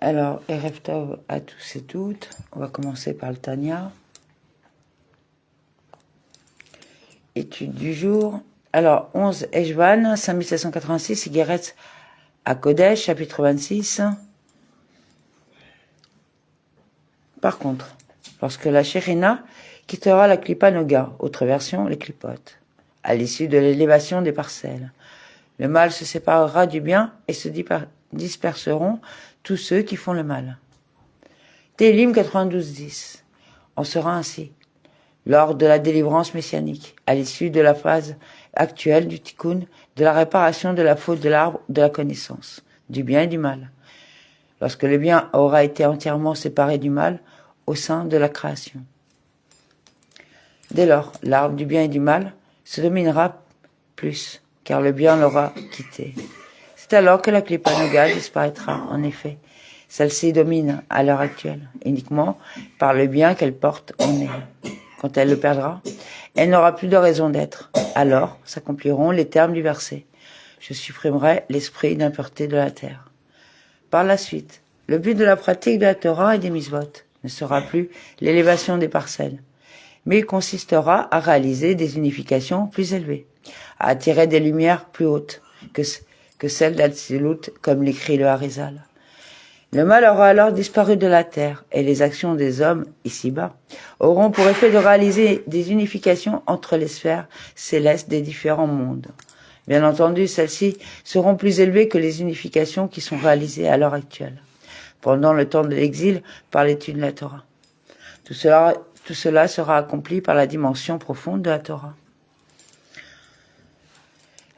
Alors, Erev Tov à tous et toutes. On va commencer par le Tanya. Étude du jour. Alors, 11 Eshvan, 5786, Igeretz à Kodesh, chapitre 26. Par contre, lorsque la Shérina quittera la Klippa Noga, autre version, les clipotes, à l'issue de l'élévation des parcelles, le mal se séparera du bien et se disperseront tous ceux qui font le mal. Télim 92.10. En sera ainsi, lors de la délivrance messianique, à l'issue de la phase actuelle du tikkun, de la réparation de la faute de l'arbre de la connaissance, du bien et du mal. Lorsque le bien aura été entièrement séparé du mal au sein de la création. Dès lors, l'arbre du bien et du mal se dominera plus, car le bien l'aura quitté. C'est alors que la Klippa Noga disparaîtra, en effet. Celle-ci domine, à l'heure actuelle, uniquement par le bien qu'elle porte en elle. Quand elle le perdra, elle n'aura plus de raison d'être. Alors s'accompliront les termes du verset. Je supprimerai l'esprit d'impureté de la terre. Par la suite, le but de la pratique de la Torah et des mitzvot ne sera plus l'élévation des parcelles, mais il consistera à réaliser des unifications plus élevées, à attirer des lumières plus hautes que celles d'Atsilut, comme l'écrit le Harizal. Le mal aura alors disparu de la terre, et les actions des hommes, ici-bas, auront pour effet de réaliser des unifications entre les sphères célestes des différents mondes. Bien entendu, celles-ci seront plus élevées que les unifications qui sont réalisées à l'heure actuelle, pendant le temps de l'exil par l'étude de la Torah. Tout cela sera accompli par la dimension profonde de la Torah.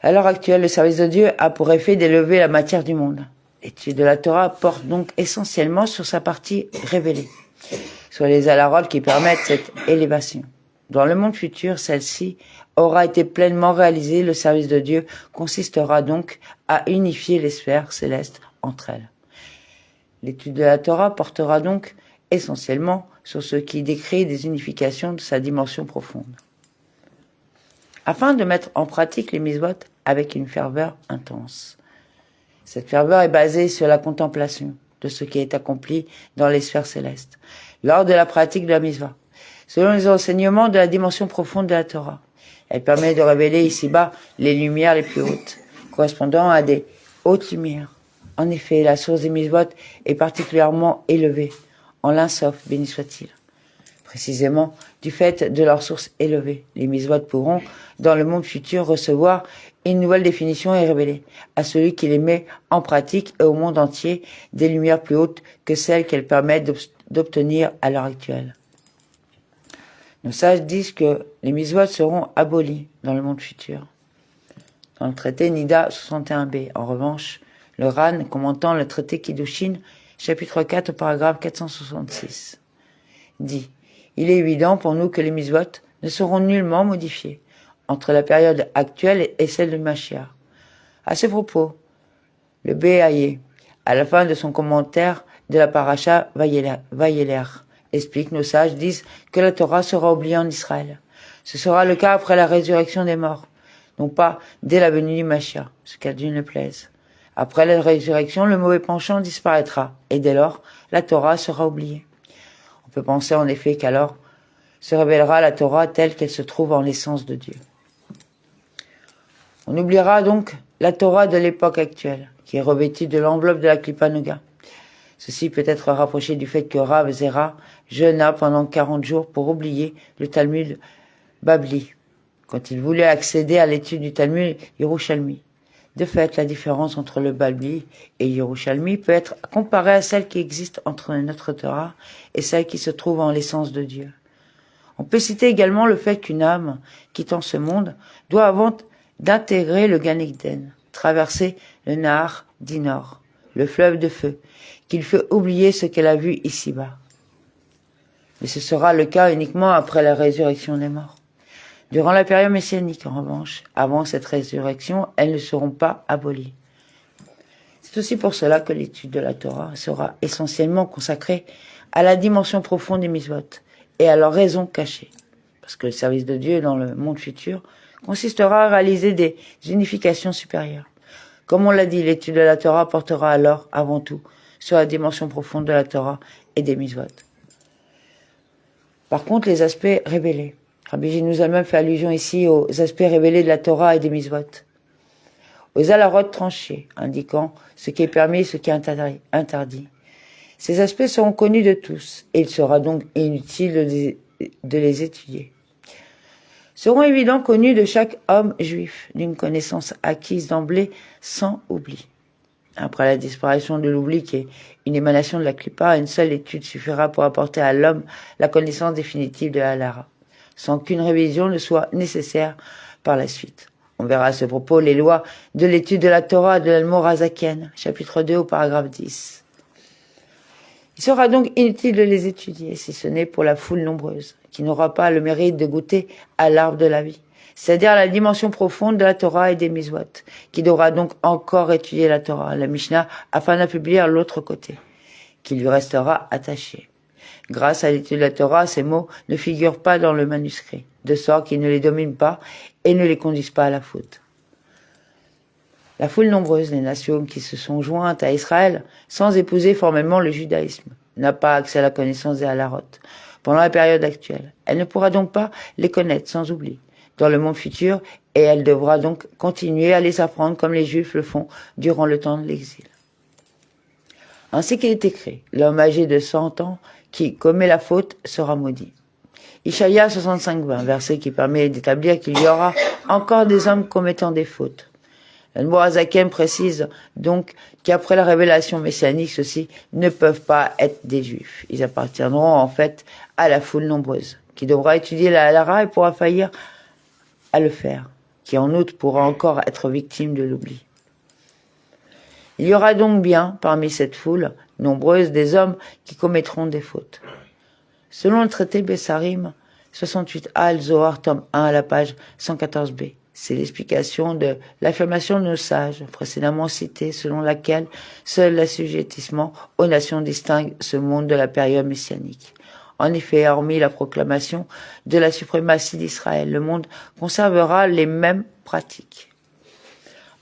À l'heure actuelle, le service de Dieu a pour effet d'élever la matière du monde. L'étude de la Torah porte donc essentiellement sur sa partie révélée, sur les alarot qui permettent cette élévation. Dans le monde futur, celle-ci aura été pleinement réalisée. Le service de Dieu consistera donc à unifier les sphères célestes entre elles. L'étude de la Torah portera donc essentiellement sur ce qui décrit des unifications de sa dimension profonde. Afin de mettre en pratique les mitzvot avec une ferveur intense. Cette ferveur est basée sur la contemplation de ce qui est accompli dans les sphères célestes, lors de la pratique de la mitzvah, selon les enseignements de la dimension profonde de la Torah. Elle permet de révéler ici-bas les lumières les plus hautes, correspondant à des hautes lumières. En effet, la source des mitzvot est particulièrement élevée, en l'Un Sof, béni soit-il. Précisément, du fait de leur source élevée, les mitzvot pourront, dans le monde futur, recevoir une nouvelle définition et révéler à celui qui les met en pratique et au monde entier des lumières plus hautes que celles qu'elles permettent d'obtenir à l'heure actuelle. Nos sages disent que les mitzvot seront abolis dans le monde futur. Dans le traité Nida 61b, en revanche, le Ran, commentant le traité Kiddushin, chapitre 4, paragraphe 466, dit « Il est évident pour nous que les mitzvot ne seront nullement modifiés entre la période actuelle et celle de Mashiach. » À ce propos, le Béhaïe, à la fin de son commentaire de la paracha Vayeler, explique, nos sages disent que la Torah sera oubliée en Israël. Ce sera le cas après la résurrection des morts, non pas dès la venue du Mashiach, ce qu'à Dieu ne plaise. Après la résurrection, le mauvais penchant disparaîtra, et dès lors, la Torah sera oubliée. On peut penser en effet qu'alors se révélera la Torah telle qu'elle se trouve en l'essence de Dieu. On oubliera donc la Torah de l'époque actuelle, qui est revêtue de l'enveloppe de la Klippa Noga. Ceci peut être rapproché du fait que Rav Zera jeûna pendant 40 jours pour oublier le Talmud Babli, quand il voulait accéder à l'étude du Talmud Yerushalmi. De fait, la différence entre le Babli et Yerushalmi peut être comparée à celle qui existe entre notre Torah et celle qui se trouve en l'essence de Dieu. On peut citer également le fait qu'une âme, quittant ce monde, doit avant d'intégrer le Gan Eden, traverser le Nahar Dinor, le fleuve de feu, qu'il fait oublier ce qu'elle a vu ici-bas. Mais ce sera le cas uniquement après la résurrection des morts. Durant la période messianique, en revanche, avant cette résurrection, elles ne seront pas abolies. C'est aussi pour cela que l'étude de la Torah sera essentiellement consacrée à la dimension profonde des mitzvot et à leur raison cachée. Parce que le service de Dieu dans le monde futur consistera à réaliser des unifications supérieures. Comme on l'a dit, l'étude de la Torah portera alors, avant tout, sur la dimension profonde de la Torah et des mitzvot. Par contre, les aspects révélés. Rabbi J nous a même fait allusion ici aux aspects révélés de la Torah et des mitzvot. Aux alarot tranchés, indiquant ce qui est permis et ce qui est interdit. Ces aspects seront connus de tous, et il sera donc inutile de les étudier. Seront évidemment connus de chaque homme juif, d'une connaissance acquise d'emblée sans oubli. Après la disparition de l'oubli qui est une émanation de la Klippa, une seule étude suffira pour apporter à l'homme la connaissance définitive de la Halara, sans qu'une révision ne soit nécessaire par la suite. On verra à ce propos les lois de l'étude de la Torah de l'Almorazaken, chapitre 2 au paragraphe 10. Il sera donc inutile de les étudier, si ce n'est pour la foule nombreuse, qui n'aura pas le mérite de goûter à l'arbre de la vie, c'est-à-dire à la dimension profonde de la Torah et des mitzvot, qui devra donc encore étudier la Torah, la Mishnah, afin d'affaiblir l'autre côté, qui lui restera attaché. Grâce à l'étude de la Torah, ces mots ne figurent pas dans le manuscrit, de sorte qu'ils ne les dominent pas et ne les conduisent pas à la faute. La foule nombreuse, les nations qui se sont jointes à Israël, sans épouser formellement le judaïsme, n'a pas accès à la connaissance des halarot pendant la période actuelle. Elle ne pourra donc pas les connaître sans oubli dans le monde futur, et elle devra donc continuer à les apprendre comme les Juifs le font durant le temps de l'exil. Ainsi qu'il est écrit, l'homme âgé de 100 ans qui commet la faute sera maudit. Ishaïa 65:20, verset qui permet d'établir qu'il y aura encore des hommes commettant des fautes. L'Admorazaken précise donc qu'après la révélation messianique, ceux-ci ne peuvent pas être des Juifs. Ils appartiendront en fait à la foule nombreuse, qui devra étudier la Halara et pourra faillir à le faire, qui en outre pourra encore être victime de l'oubli. Il y aura donc bien, parmi cette foule nombreuse, des hommes qui commettront des fautes. Selon le traité Bessarim 68a, le Zohar, tome 1, à la page 114b, c'est l'explication de l'affirmation de nos sages, précédemment citée, selon laquelle seul l'assujettissement aux nations distingue ce monde de la période messianique. En effet, hormis la proclamation de la suprématie d'Israël, le monde conservera les mêmes pratiques.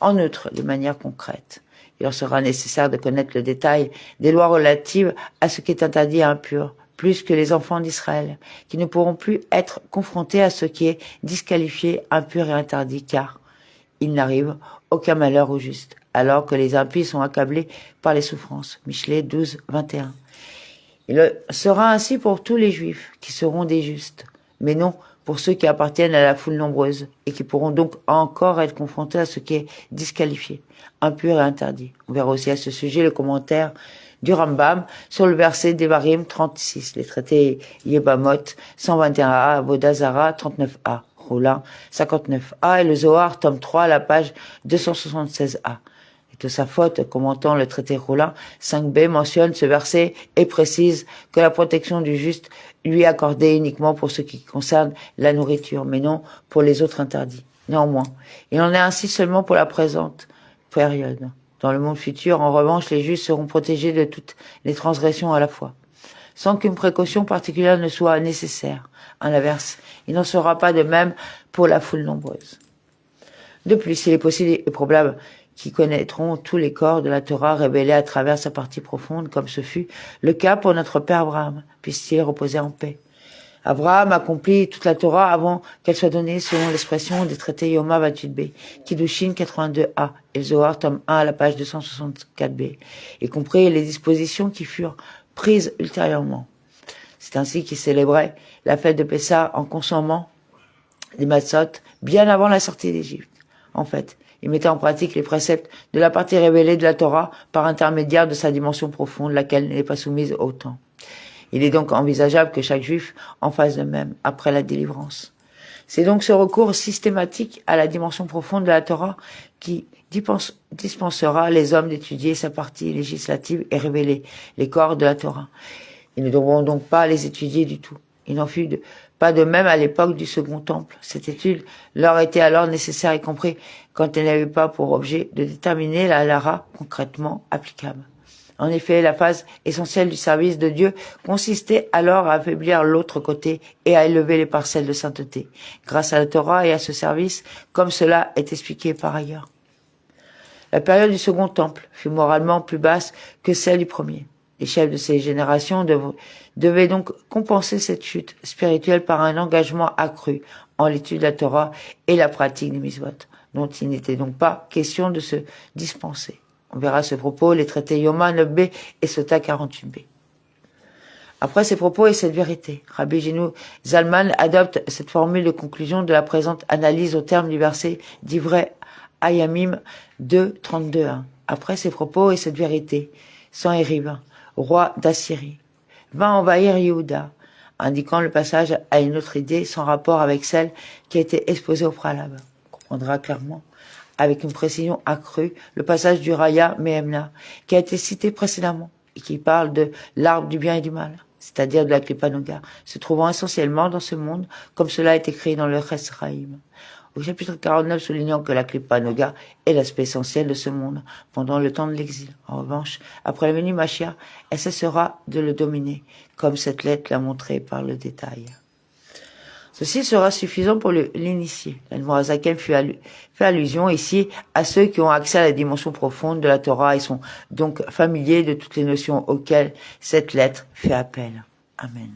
En outre, de manière concrète, il leur sera nécessaire de connaître le détail des lois relatives à ce qui est interdit et impur, plus que les enfants d'Israël, qui ne pourront plus être confrontés à ce qui est disqualifié, impur et interdit, car il n'arrive aucun malheur au juste, alors que les impies sont accablés par les souffrances. Michelet 12:21. Il sera ainsi pour tous les Juifs, qui seront des justes, mais non pour ceux qui appartiennent à la foule nombreuse, et qui pourront donc encore être confrontés à ce qui est disqualifié, impur et interdit. On verra aussi à ce sujet le commentaire du Rambam sur le verset d'Evarim 36, les traités Yebamot 121a, Vodazara 39a, Roulin 59a et le Zohar tome 3 à la page 276a. Et Tosafot, commentant le traité Roulin 5b, mentionne ce verset et précise que la protection du juste lui est accordée uniquement pour ce qui concerne la nourriture, mais non pour les autres interdits. Néanmoins, il en est ainsi seulement pour la présente période. Dans le monde futur, en revanche, les justes seront protégés de toutes les transgressions à la fois, sans qu'une précaution particulière ne soit nécessaire. À l'inverse, il n'en sera pas de même pour la foule nombreuse. De plus, il est possible et probable qu'ils connaîtront tous les corps de la Torah révélés à travers sa partie profonde, comme ce fut le cas pour notre père Abraham, puisse-t-il reposer en paix. Abraham accomplit toute la Torah avant qu'elle soit donnée selon l'expression des traités Yoma Vatudbe, Kiddushin 82a et le Zohar tome 1 à la page 264b, y compris les dispositions qui furent prises ultérieurement. C'est ainsi qu'il célébrait la fête de Pessah en consommant des matzot bien avant la sortie d'Égypte. En fait, il mettait en pratique les préceptes de la partie révélée de la Torah par intermédiaire de sa dimension profonde, laquelle n'est pas soumise au temps. Il est donc envisageable que chaque juif en fasse de même après la délivrance. C'est donc ce recours systématique à la dimension profonde de la Torah qui dispensera les hommes d'étudier sa partie législative et révéler les corps de la Torah. Ils ne devront donc pas les étudier du tout. Il n'en fut pas de même à l'époque du Second Temple. Cette étude leur était alors nécessaire, y compris quand elle n'avait pas pour objet de déterminer la halara concrètement applicable. En effet, la phase essentielle du service de Dieu consistait alors à affaiblir l'autre côté et à élever les parcelles de sainteté, grâce à la Torah et à ce service, comme cela est expliqué par ailleurs. La période du second temple fut moralement plus basse que celle du premier. Les chefs de ces générations devaient donc compenser cette chute spirituelle par un engagement accru en l'étude de la Torah et la pratique des mitzvot, dont il n'était donc pas question de se dispenser. On verra à ce propos les traités Yoma 9b et Sota 48b. Après ces propos et cette vérité, Rabbi Genu Zalman adopte cette formule de conclusion de la présente analyse au terme du verset d'Ivrei Ayamim 2:32. Après ces propos et cette vérité, Sanhérib, roi d'Assyrie, vint envahir Yehuda, indiquant le passage à une autre idée sans rapport avec celle qui a été exposée au préalable. On comprendra clairement, avec une précision accrue, le passage du Raya Mehemna, qui a été cité précédemment, et qui parle de l'arbre du bien et du mal, c'est-à-dire de la Klippa Noga, se trouvant essentiellement dans ce monde, comme cela est écrit dans le Chesraïm. Au chapitre 49, soulignant que la Klippa Noga est l'aspect essentiel de ce monde pendant le temps de l'exil. En revanche, après la venue Mashiach, elle cessera de le dominer, comme cette lettre l'a montré par le détail. Ceci sera suffisant pour l'initié. L'Admorazaken fait allusion ici à ceux qui ont accès à la dimension profonde de la Torah et sont donc familiers de toutes les notions auxquelles cette lettre fait appel. Amen.